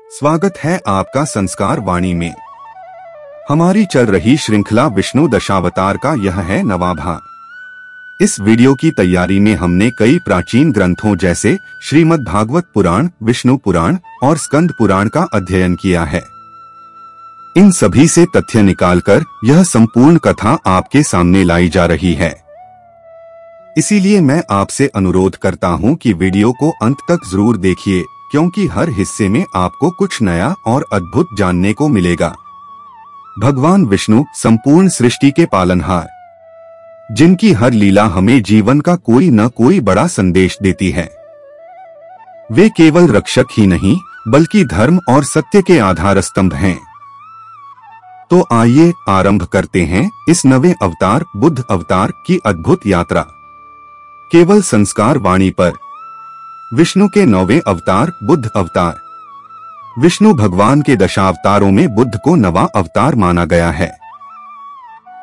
स्वागत है आपका संस्कार वाणी में। हमारी चल रही श्रृंखला विष्णु दशावतार का यह है 9वां भाग। इस वीडियो की तैयारी में हमने कई प्राचीन ग्रंथों जैसे श्रीमद् भागवत पुराण, विष्णु पुराण और स्कंद पुराण का अध्ययन किया है। इन सभी से तथ्य निकालकर यह संपूर्ण कथा आपके सामने लाई जा रही है। इसीलिए मैं आपसे अनुरोध करता हूं कि वीडियो को अंत तक जरूर देखिए, क्योंकि हर हिस्से में आपको कुछ नया और अद्भुत जानने को मिलेगा। भगवान विष्णु संपूर्ण सृष्टि के पालनहार, जिनकी हर लीला हमें जीवन का कोई न कोई बड़ा संदेश देती है। वे केवल रक्षक ही नहीं बल्कि धर्म और सत्य के आधार स्तंभ हैं। तो आइए आरंभ करते हैं इस नवे अवतार बुद्ध अवतार की अद्भुत यात्रा। केवल संस्कार वाणी पर विष्णु के 9वें अवतार बुद्ध अवतार। विष्णु भगवान के दशावतारों में बुद्ध को 9वां अवतार माना गया है।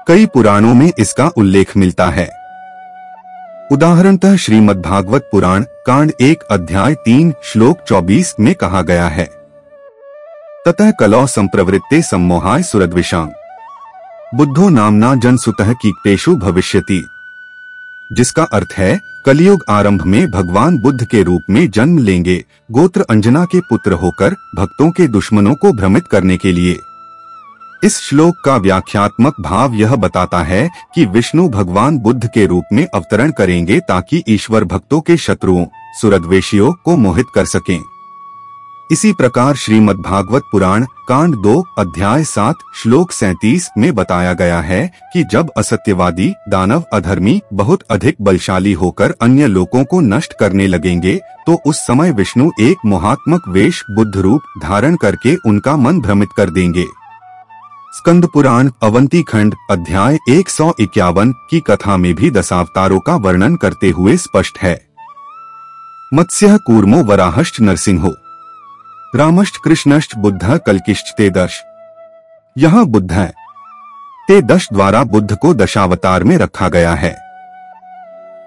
कई पुराणों में इसका उल्लेख मिलता है। उदाहरणतः श्रीमद् भागवत पुराण कांड 1 अध्याय 3 श्लोक 24 में कहा गया है, ततः कलौ संप्रवृत्ते सम्मोहाय सुरद्विषां बुद्धो नामना जनसुतः कीक्तेषु भविष्यति, जिसका अर्थ है कलियुग आरंभ में भगवान बुद्ध के रूप में जन्म लेंगे, गोत्र अंजना के पुत्र होकर भक्तों के दुश्मनों को भ्रमित करने के लिए। इस श्लोक का व्याख्यात्मक भाव यह बताता है कि विष्णु भगवान बुद्ध के रूप में अवतरण करेंगे ताकि ईश्वर भक्तों के शत्रुओं सुरद्वेशियों को मोहित कर सकें। इसी प्रकार श्रीमद् भागवत पुराण कांड 2 अध्याय 7 श्लोक 37 में बताया गया है कि जब असत्यवादी दानव अधर्मी बहुत अधिक बलशाली होकर अन्य लोगों को नष्ट करने लगेंगे, तो उस समय विष्णु एक मोहात्मक वेश बुद्ध रूप धारण करके उनका मन भ्रमित कर देंगे। स्कंद पुराण अवंती खंड अध्याय 151 की कथा में भी दशावतारों का वर्णन करते हुए स्पष्ट है, मत्स्यः कूर्मो वराहश्च नरसिंहो रामश्च कृष्णश्च बुद्धः कल्किश्च ते दश। यहाँ बुद्ध है ते दश द्वारा बुद्ध को दशावतार में रखा गया है।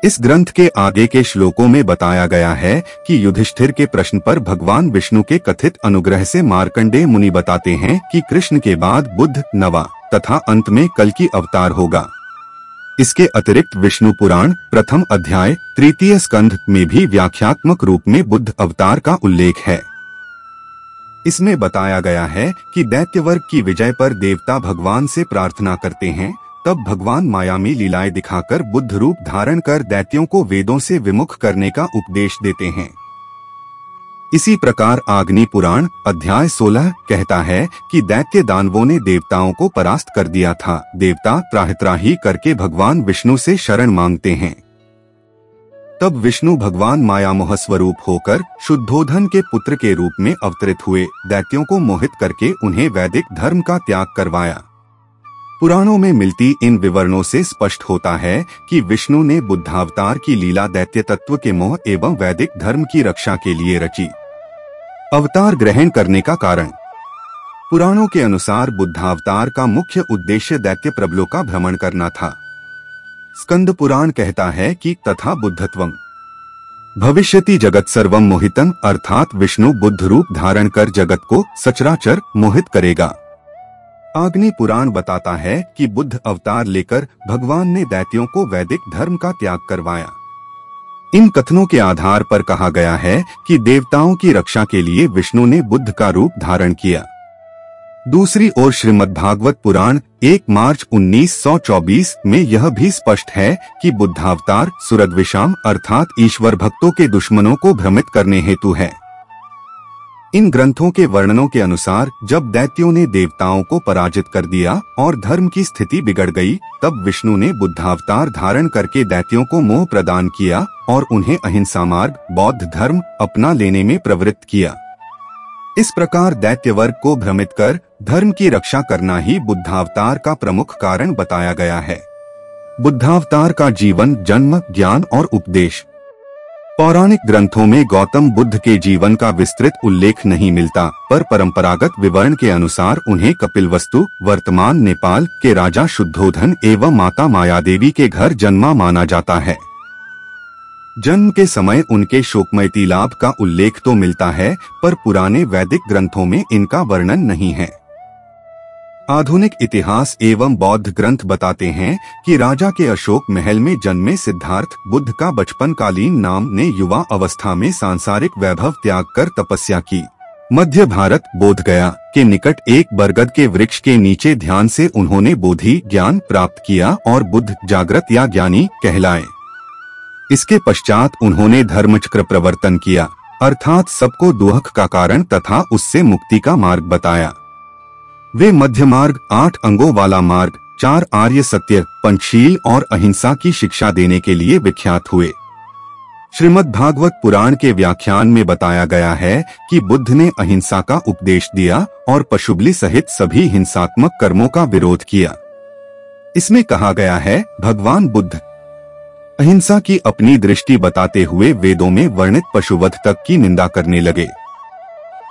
इस ग्रंथ के आगे के श्लोकों में बताया गया है कि युधिष्ठिर के प्रश्न पर भगवान विष्णु के कथित अनुग्रह से मार्कंडेय मुनि बताते हैं कि कृष्ण के बाद बुद्ध 9वां तथा अंत में कल्कि अवतार होगा। इसके अतिरिक्त विष्णु पुराण प्रथम अध्याय 3 स्कंध में भी व्याख्यात्मक रूप में बुद्ध अवतार का उल्लेख है। इसमें बताया गया है कि दैत्य वर्ग की विजय पर देवता भगवान से प्रार्थना करते हैं, तब भगवान माया में लीलाएं दिखाकर बुद्ध रूप धारण कर दैत्यों को वेदों से विमुख करने का उपदेश देते हैं। इसी प्रकार अग्नि पुराण अध्याय 16 कहता है कि दैत्य दानवों ने देवताओं को परास्त कर दिया था। देवता त्राहि करके भगवान विष्णु से शरण मांगते हैं। तब विष्णु भगवान माया मोह स्वरूप होकर शुद्धोधन के पुत्र के रूप में अवतरित हुए, दैत्यों को मोहित करके उन्हें वैदिक धर्म का त्याग करवाया। पुराणों में मिलती इन विवरणों से स्पष्ट होता है कि विष्णु ने बुद्धावतार की लीला दैत्य तत्व के मोह एवं वैदिक धर्म की रक्षा के लिए रची। अवतार ग्रहण करने का कारण, पुराणों के अनुसार बुद्धावतार का मुख्य उद्देश्य दैत्य प्रबलों का भ्रमण करना था। स्कंद पुराण कहता है कि तथा बुद्धत्वं भविष्यति जगत सर्वम मोहितम, अर्थात विष्णु बुद्ध रूप धारण कर जगत को सचराचर मोहित करेगा। अग्नि पुराण बताता है कि बुद्ध अवतार लेकर भगवान ने दैत्यों को वैदिक धर्म का त्याग करवाया। इन कथनों के आधार पर कहा गया है कि देवताओं की रक्षा के लिए विष्णु ने बुद्ध का रूप धारण किया। दूसरी ओर श्रीमद् भागवत पुराण 1 मार्च 1924 में यह भी स्पष्ट है कि बुद्धावतार सुरद्विषाम अर्थात ईश्वर भक्तों के दुश्मनों को भ्रमित करने हेतु है। इन ग्रंथों के वर्णनों के अनुसार जब दैत्यों ने देवताओं को पराजित कर दिया और धर्म की स्थिति बिगड़ गई, तब विष्णु ने बुद्धावतार धारण करके दैत्यों को मोह प्रदान किया और उन्हें अहिंसा मार्ग बौद्ध धर्म अपना लेने में प्रवृत्त किया। इस प्रकार दैत्य वर्ग को भ्रमित कर धर्म की रक्षा करना ही बुद्धावतार का प्रमुख कारण बताया गया है। बुद्धावतार का जीवन, जन्म, ज्ञान और उपदेश। पौराणिक ग्रंथों में गौतम बुद्ध के जीवन का विस्तृत उल्लेख नहीं मिलता, पर परंपरागत विवरण के अनुसार उन्हें कपिलवस्तु वर्तमान नेपाल के राजा शुद्धोधन एवं माता मायादेवी के घर जन्मा माना जाता है। जन्म के समय उनके शोकमय लाभ का उल्लेख तो मिलता है, पर पुराने वैदिक ग्रंथों में इनका वर्णन नहीं है। आधुनिक इतिहास एवं बौद्ध ग्रंथ बताते हैं कि राजा के अशोक महल में जन्मे सिद्धार्थ बुद्ध का बचपन कालीन नाम ने युवा अवस्था में सांसारिक वैभव त्याग कर तपस्या की। मध्य भारत बोध गया के निकट एक बरगद के वृक्ष के नीचे ध्यान से उन्होंने बोधि ज्ञान प्राप्त किया और बुद्ध जागृत या ज्ञानी कहलाए। इसके पश्चात उन्होंने धर्मचक्र प्रवर्तन किया, अर्थात सबको दुख का कारण तथा उससे मुक्ति का मार्ग बताया। वे मध्य मार्ग, 8 अंगों वाला मार्ग, 4 आर्य सत्य, पंचशील और अहिंसा की शिक्षा देने के लिए विख्यात हुए। श्रीमद् भागवत पुराण के व्याख्यान में बताया गया है कि बुद्ध ने अहिंसा का उपदेश दिया और पशुबलि सहित सभी हिंसात्मक कर्मों का विरोध किया। इसमें कहा गया है, भगवान बुद्ध अहिंसा की अपनी दृष्टि बताते हुए वेदों में वर्णित पशुवध तक की निंदा करने लगे।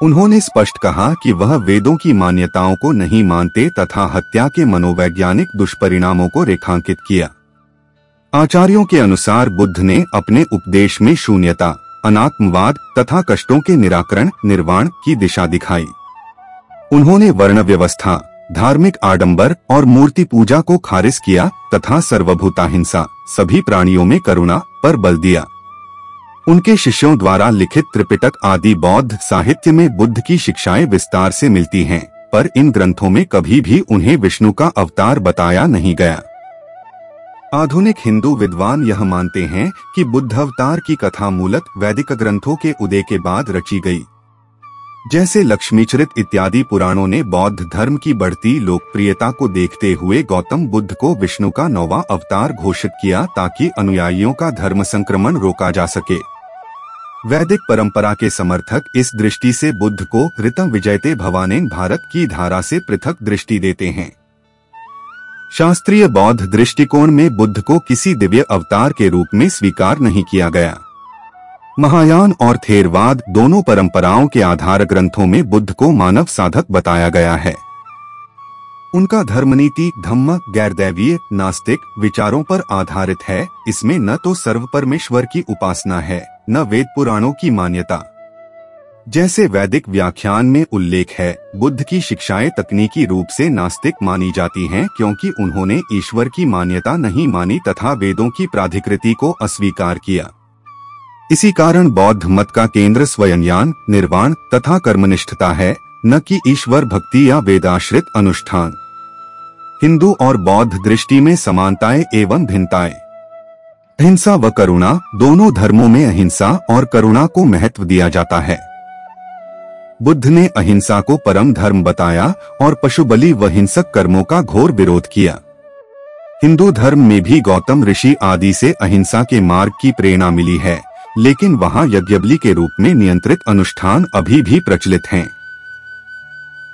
उन्होंने स्पष्ट कहा कि वह वेदों की मान्यताओं को नहीं मानते तथा हत्या के मनोवैज्ञानिक दुष्परिणामों को रेखांकित किया। आचार्यों के अनुसार बुद्ध ने अपने उपदेश में शून्यता, अनात्मवाद तथा कष्टों के निराकरण, निर्वाण की दिशा दिखाई। उन्होंने वर्ण व्यवस्था, धार्मिक आडंबर और मूर्ति पूजा को खारिज किया तथा सर्वभूताहिंसा, सभी प्राणियों में करुणा पर बल दिया। उनके शिष्यों द्वारा लिखित त्रिपिटक आदि बौद्ध साहित्य में बुद्ध की शिक्षाएं विस्तार से मिलती हैं, पर इन ग्रंथों में कभी भी उन्हें विष्णु का अवतार बताया नहीं गया। आधुनिक हिंदू विद्वान यह मानते हैं कि बुद्ध अवतार की कथा मूलत वैदिक ग्रंथों के उदय के बाद रची गई। जैसे लक्ष्मीचरित इत्यादि पुराणों ने बौद्ध धर्म की बढ़ती लोकप्रियता को देखते हुए गौतम बुद्ध को विष्णु का 9वां अवतार घोषित किया ताकि अनुयायियों का धर्म संक्रमण रोका जा सके। वैदिक परंपरा के समर्थक इस दृष्टि से बुद्ध को ऋतं विजयते भवानेन भारत की धारा से पृथक दृष्टि देते हैं। शास्त्रीय बौद्ध दृष्टिकोण में बुद्ध को किसी दिव्य अवतार के रूप में स्वीकार नहीं किया गया। महायान और थेरवाद दोनों परंपराओं के आधार ग्रंथों में बुद्ध को मानव साधक बताया गया है। उनका धर्मनीति धम्म गैरदैवीय नास्तिक विचारों पर आधारित है। इसमें न तो सर्व परमेश्वर की उपासना है, न वेद पुराणों की मान्यता। जैसे वैदिक व्याख्यान में उल्लेख है, बुद्ध की शिक्षाएं तकनीकी रूप से नास्तिक मानी जाती हैं क्योंकि उन्होंने ईश्वर की मान्यता नहीं मानी तथा वेदों की प्राधिकृति को अस्वीकार किया। इसी कारण बौद्ध मत का केंद्र स्वयं ज्ञान, निर्वाण तथा कर्मनिष्ठता है, न कि ईश्वर भक्ति या वेदाश्रित अनुष्ठान। हिंदू और बौद्ध दृष्टि में समानताएं एवं भिन्नताएं। अहिंसा व करुणा, दोनों धर्मों में अहिंसा और करुणा को महत्व दिया जाता है। बुद्ध ने अहिंसा को परम धर्म बताया और पशुबलि व हिंसक कर्मों का घोर विरोध किया। हिंदू धर्म में भी गौतम ऋषि आदि से अहिंसा के मार्ग की प्रेरणा मिली है, लेकिन वहां यज्ञबलि के रूप में नियंत्रित अनुष्ठान अभी भी प्रचलित हैं।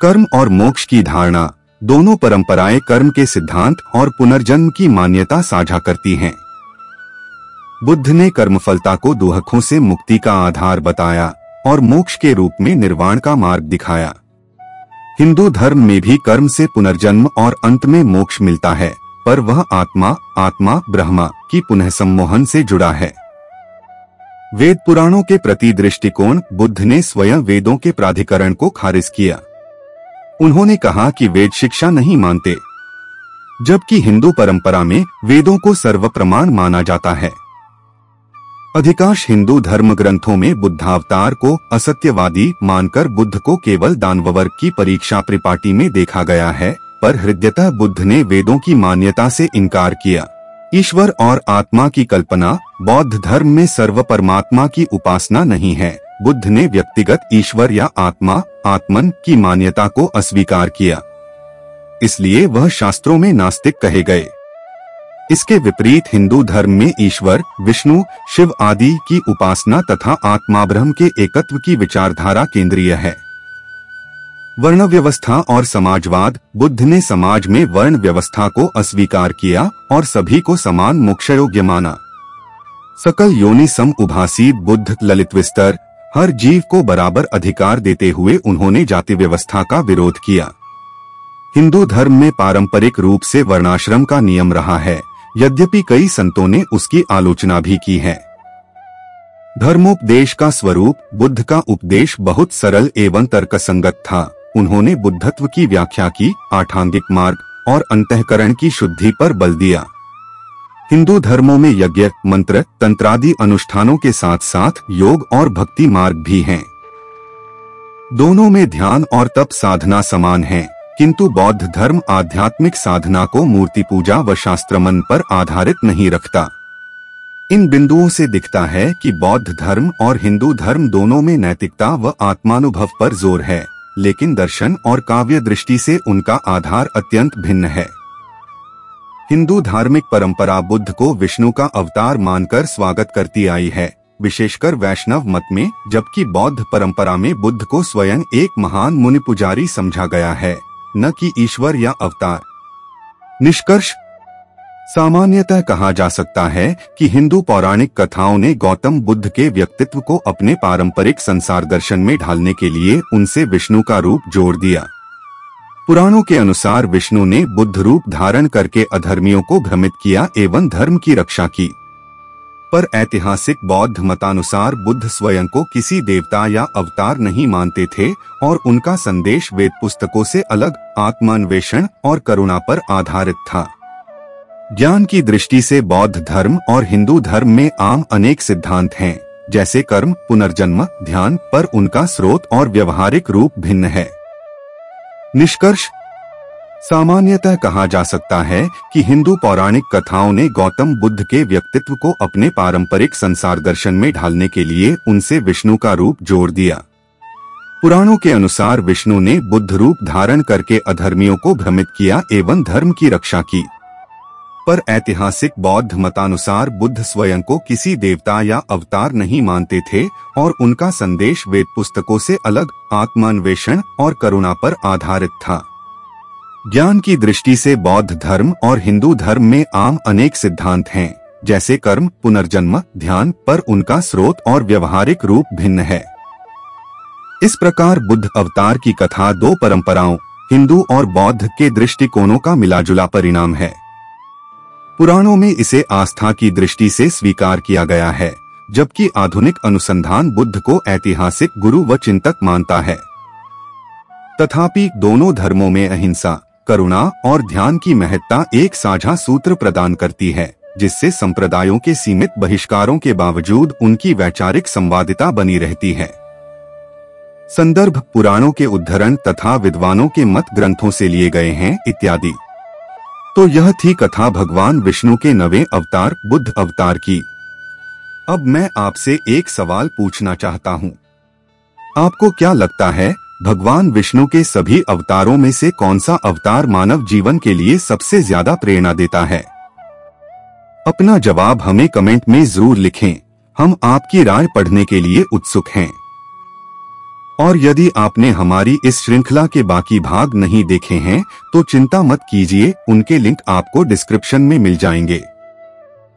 कर्म और मोक्ष की धारणा, दोनों परंपराएं कर्म के सिद्धांत और पुनर्जन्म की मान्यता साझा करती हैं। बुद्ध ने कर्मफलता को दुखों से मुक्ति का आधार बताया और मोक्ष के रूप में निर्वाण का मार्ग दिखाया। हिंदू धर्म में भी कर्म से पुनर्जन्म और अंत में मोक्ष मिलता है, पर वह आत्मा ब्रह्मा की पुनः सम्मोहन से जुड़ा है। वेद पुराणों के प्रति दृष्टिकोण, बुद्ध ने स्वयं वेदों के प्राधिकरण को खारिज किया। उन्होंने कहा कि वेद शिक्षा नहीं मानते, जबकि हिंदू परंपरा में वेदों को सर्वप्रमाण माना जाता है। अधिकांश हिंदू धर्म ग्रंथों में बुद्धावतार को असत्यवादी मानकर बुद्ध को केवल दानववर्ग की परीक्षा परिपाटी में देखा गया है, पर हृदयतः बुद्ध ने वेदों की मान्यता से इनकार किया। ईश्वर और आत्मा की कल्पना, बौद्ध धर्म में सर्व परमात्मा की उपासना नहीं है। बुद्ध ने व्यक्तिगत ईश्वर या आत्मन की मान्यता को अस्वीकार किया, इसलिए वह शास्त्रों में नास्तिक कहे गए। इसके विपरीत हिंदू धर्म में ईश्वर, विष्णु, शिव आदि की उपासना तथा आत्मा ब्रह्म के एकत्व की विचारधारा केंद्रीय है। वर्ण व्यवस्था और समाजवाद, बुद्ध ने समाज में वर्ण व्यवस्था को अस्वीकार किया और सभी को समान मोक्षयोग्य माना। सकल योनि सम उभासीत बुद्ध ललित विस्तर, हर जीव को बराबर अधिकार देते हुए उन्होंने जाति व्यवस्था का विरोध किया। हिंदू धर्म में पारंपरिक रूप से वर्णाश्रम का नियम रहा है, यद्यपि कई संतों ने उसकी आलोचना भी की है। धर्मोपदेश का स्वरूप बुद्ध का उपदेश बहुत सरल एवं तर्कसंगत था। उन्होंने बुद्धत्व की व्याख्या की, आठांगिक मार्ग और अंतःकरण की शुद्धि पर बल दिया। हिंदू धर्मों में यज्ञ, मंत्र, तंत्रादि अनुष्ठानों के साथ साथ योग और भक्ति मार्ग भी हैं। दोनों में ध्यान और तप साधना समान है, किंतु बौद्ध धर्म आध्यात्मिक साधना को मूर्ति पूजा व शास्त्रमन पर आधारित नहीं रखता। इन बिंदुओं से दिखता है कि बौद्ध धर्म और हिंदू धर्म दोनों में नैतिकता व आत्मानुभव पर जोर है, लेकिन दर्शन और काव्य दृष्टि से उनका आधार अत्यंत भिन्न है। हिंदू धार्मिक परंपरा बुद्ध को विष्णु का अवतार मानकर स्वागत करती आई है, विशेषकर वैष्णव मत में, जबकि बौद्ध परंपरा में बुद्ध को स्वयं एक महान मुनि पुजारी समझा गया है, न कि ईश्वर या अवतार। निष्कर्ष: सामान्यतः कहा जा सकता है कि हिंदू पौराणिक कथाओं ने गौतम बुद्ध के व्यक्तित्व को अपने पारंपरिक संसार दर्शन में ढालने के लिए उनसे विष्णु का रूप जोड़ दिया। पुराणों के अनुसार विष्णु ने बुद्ध रूप धारण करके अधर्मियों को भ्रमित किया एवं धर्म की रक्षा की। पर ऐतिहासिक बौद्ध मतानुसार बुद्ध स्वयं को किसी देवता या अवतार नहीं मानते थे और उनका संदेश वेद पुस्तकों से अलग, आत्मान्वेषण और करुणा पर आधारित था। ज्ञान की दृष्टि से बौद्ध धर्म और हिंदू धर्म में आम अनेक सिद्धांत हैं, जैसे कर्म, पुनर्जन्म, ध्यान, पर उनका स्रोत और व्यवहारिक रूप भिन्न है। निष्कर्ष: सामान्यतः कहा जा सकता है कि हिंदू पौराणिक कथाओं ने गौतम बुद्ध के व्यक्तित्व को अपने पारंपरिक संसार दर्शन में ढालने के लिए उनसे विष्णु का रूप जोड़ दिया। पुराणों के अनुसार विष्णु ने बुद्ध रूप धारण करके अधर्मियों को भ्रमित किया एवं धर्म की रक्षा की। पर ऐतिहासिक बौद्ध मतानुसार बुद्ध स्वयं को किसी देवता या अवतार नहीं मानते थे और उनका संदेश वेद पुस्तकों से अलग, आत्मान्वेषण और करुणा पर आधारित था। ज्ञान की दृष्टि से बौद्ध धर्म और हिंदू धर्म में आम अनेक सिद्धांत हैं, जैसे कर्म, पुनर्जन्म, ध्यान, पर उनका स्रोत और व्यवहारिक रूप भिन्न है। इस प्रकार बुद्ध अवतार की कथा दो परंपराओं, हिंदू और बौद्ध के दृष्टिकोणों का मिलाजुला परिणाम है। पुराणों में इसे आस्था की दृष्टि से स्वीकार किया गया है, जबकि आधुनिक अनुसंधान बुद्ध को ऐतिहासिक गुरु व चिंतक मानता है। तथापि दोनों धर्मों में अहिंसा, करुणा और ध्यान की महत्ता एक साझा सूत्र प्रदान करती है, जिससे संप्रदायों के सीमित बहिष्कारों के बावजूद उनकी वैचारिक संवादिता बनी रहती है। संदर्भ: पुराणों के उद्धरण तथा विद्वानों के मत ग्रंथों से लिए गए हैं इत्यादि। तो यह थी कथा भगवान विष्णु के 9वें अवतार बुद्ध अवतार की। अब मैं आपसे एक सवाल पूछना चाहता हूँ। आपको क्या लगता है, भगवान विष्णु के सभी अवतारों में से कौन सा अवतार मानव जीवन के लिए सबसे ज्यादा प्रेरणा देता है? अपना जवाब हमें कमेंट में जरूर लिखें। हम आपकी राय पढ़ने के लिए उत्सुक हैं। और यदि आपने हमारी इस श्रृंखला के बाकी भाग नहीं देखे हैं तो चिंता मत कीजिए, उनके लिंक आपको डिस्क्रिप्शन में मिल जाएंगे।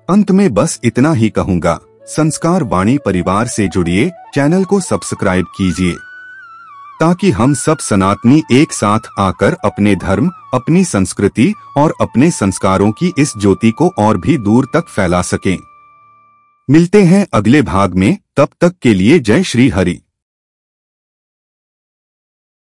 अंत में बस इतना ही कहूँगा, संस्कार वाणी परिवार से जुड़िए, चैनल को सब्सक्राइब कीजिए, ताकि हम सब सनातनी एक साथ आकर अपने धर्म, अपनी संस्कृति और अपने संस्कारों की इस ज्योति को और भी दूर तक फैला सकें। मिलते हैं अगले भाग में, तब तक के लिए जय श्री हरि।